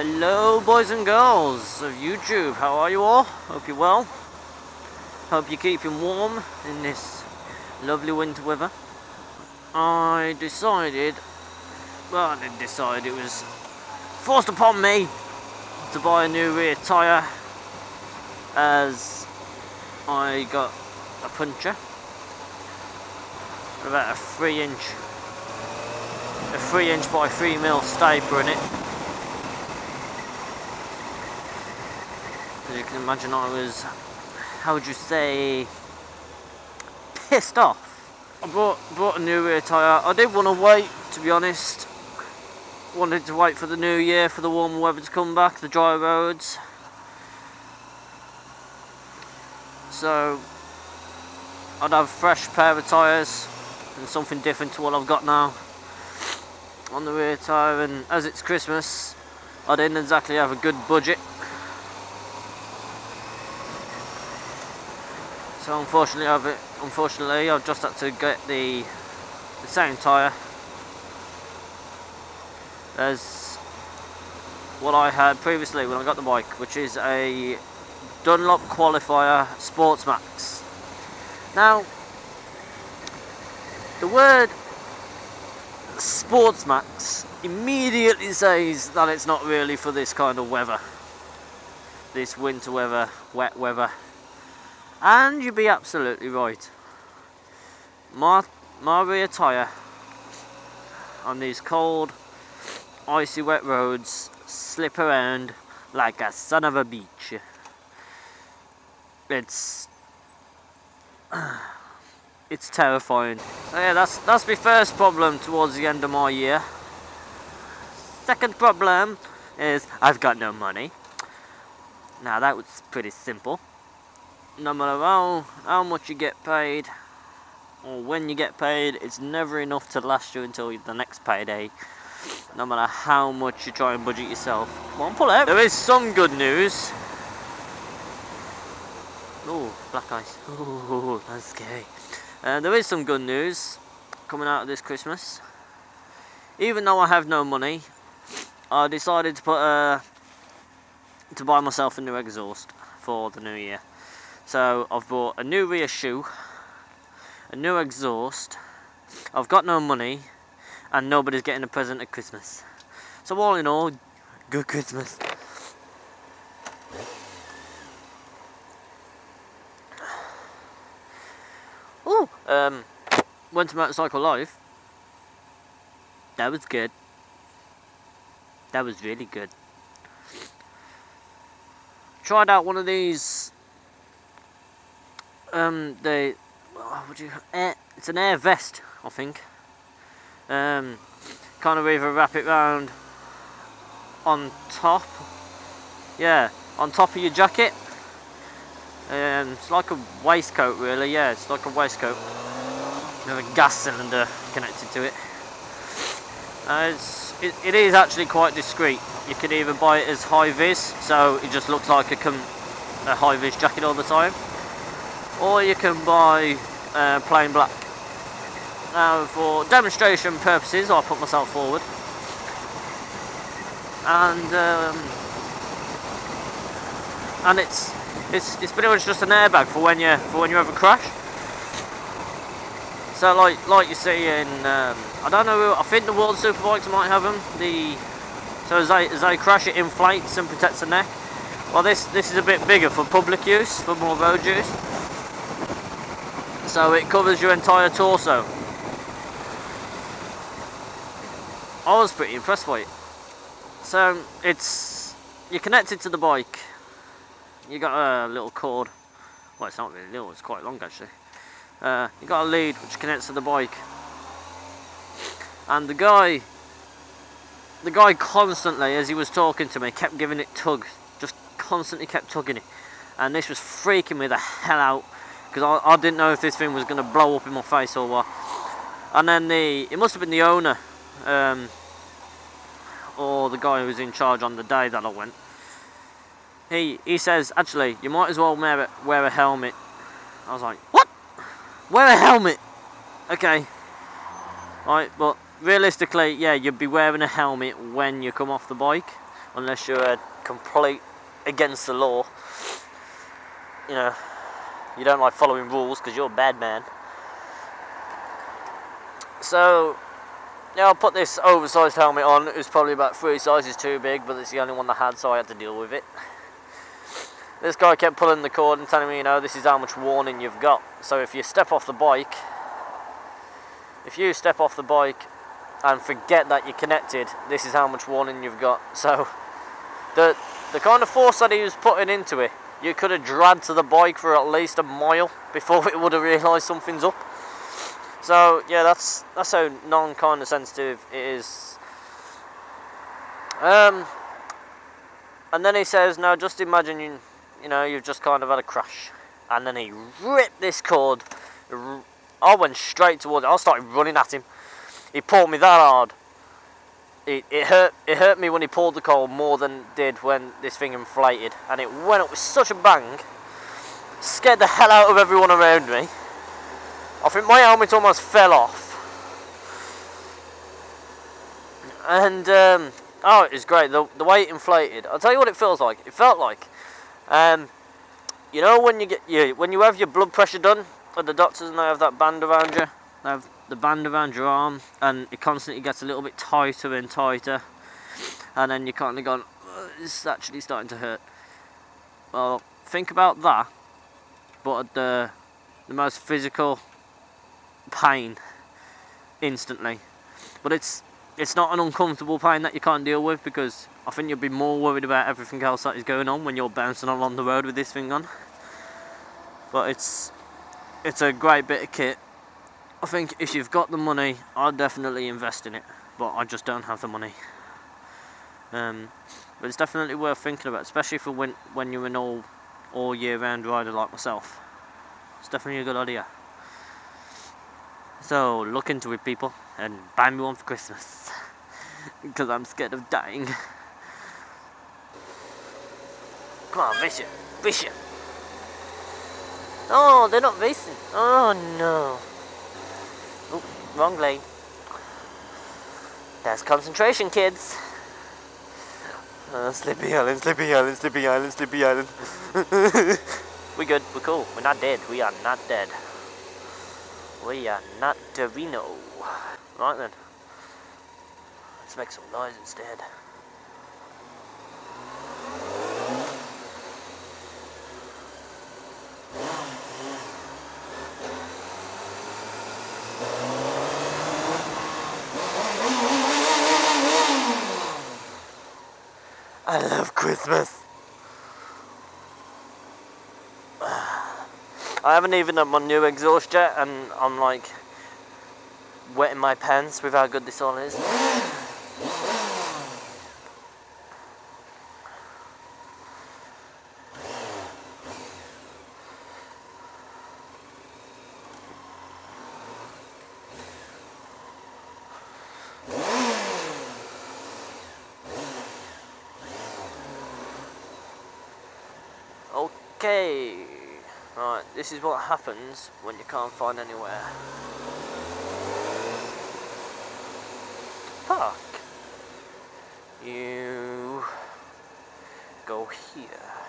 Hello boys and girls of YouTube, how are you all? Hope you're well. Hope you're keeping warm in this lovely winter weather. I didn't decide, it was forced upon me to buy a new rear tyre as I got a puncture. About a 3 inch by 3mm stapler in it. As you can imagine, I was, how would you say, pissed off. I bought a new rear tyre. I did want to wait, to be honest. Wanted to wait for the new year, for the warmer weather to come back, the dry roads. So I'd have a fresh pair of tyres and something different to what I've got now on the rear tyre. And as it's Christmas, I didn't exactly have a good budget. So unfortunately I've just had to get the same tyre as what I had previously when I got the bike, which is a Dunlop Qualifier Sports Max. Now, the word Sports Max immediately says that it's not really for this kind of weather, this winter weather, wet weather. And you'd be absolutely right. My rear tyre on these cold, icy, wet roads slip around like a son of a beach. It's terrifying. So yeah, that's my first problem towards the end of my year. Second problem is I've got no money. Now that was pretty simple. No matter how much you get paid or when you get paid, it's never enough to last you until the next payday, no matter how much you try and budget yourself. Come on, pull out. There is some good news. Oh, black ice. Oh, that's scary. There is some good news coming out of this Christmas. Even though I have no money, I decided to buy myself a new exhaust for the new year. So I've bought a new rear shoe, a new exhaust. I've got no money, and nobody's getting a present at Christmas. So all in all, good Christmas. Ooh, went to Motorcycle Live. That was good. That was really good. Tried out one of these. It's an air vest, I think. Kind of either wrap it round on top, yeah, on top of your jacket. It's like a waistcoat, really. Yeah, it's like a waistcoat with a gas cylinder connected to it. It is actually quite discreet. You can either buy it as high vis, so it just looks like a high vis jacket all the time, or you can buy plain black. Now, for demonstration purposes, I'll put myself forward, and it's pretty much just an airbag for when you have a crash. So like you see in I don't know, I think the World Superbikes might have them. So as they crash, it inflates and protects the neck. Well, this is a bit bigger for public use, for more road use. So it covers your entire torso. I was pretty impressed by it. So you're connected to the bike. You got a little cord. Well, it's not really little, it's quite long actually. You got a lead which connects to the bike. And the guy constantly, as he was talking to me, kept giving it tugs. Just constantly kept tugging it. And this was freaking me the hell out, because I didn't know if this thing was going to blow up in my face or what. And then it must have been the owner, or the guy who was in charge on the day that I went. He says, actually, you might as well wear a helmet. I was like, what? Wear a helmet? Okay. Right, but realistically, yeah, you'd be wearing a helmet when you come off the bike. unless you're a complete against the law. You know, you don't like following rules because you're a bad man. So, yeah, I'll put this oversized helmet on. It was probably about 3 sizes too big, but it's the only one I had, so I had to deal with it. This guy kept pulling the cord and telling me, you know, this is how much warning you've got. So if you step off the bike, and forget that you're connected, this is how much warning you've got. So the kind of force that he was putting into it, you could have dragged to the bike for at least a mile before it would have realised something's up. So yeah, that's how non-kind of sensitive it is. And then he says, now just imagine you know, you've just kind of had a crash. And then he ripped this cord. I went straight towards it. I started running at him. He pulled me that hard. It hurt me when he pulled the cord more than it did when this thing inflated. And it went up with such a bang. Scared the hell out of everyone around me. I think my helmet almost fell off. And, oh, it was great. The way it inflated. I'll tell you what it feels like. It felt like, you know, when you have your blood pressure done at the doctors and they have that band around you, they have the band around your arm, and it constantly gets a little bit tighter and tighter, and then you're kind of going, it's actually starting to hurt. Well, think about that, but at the most physical pain instantly. But it's not an uncomfortable pain that you can't deal with, because I think you'll be more worried about everything else that is going on when you're bouncing along the road with this thing on. But it's a great bit of kit. I think if you've got the money, I'd definitely invest in it, but I just don't have the money. But it's definitely worth thinking about, especially for when you're an all year round rider like myself. It's definitely a good idea. So look into it, people, and buy me one for Christmas, because I'm scared of dying. Come on, race it. Oh, they're not racing. Oh no. Oh, wrong lane. That's concentration, kids. Sleepy Island. We're good, we're cool. We're not dead. We are not dead. We are not Torino. Right then. Let's make some noise instead. I love Christmas. I haven't even done my new exhaust yet, and I'm like wetting my pants with how good this all is. Okay, right, this is what happens when you can't find anywhere to park. You go here.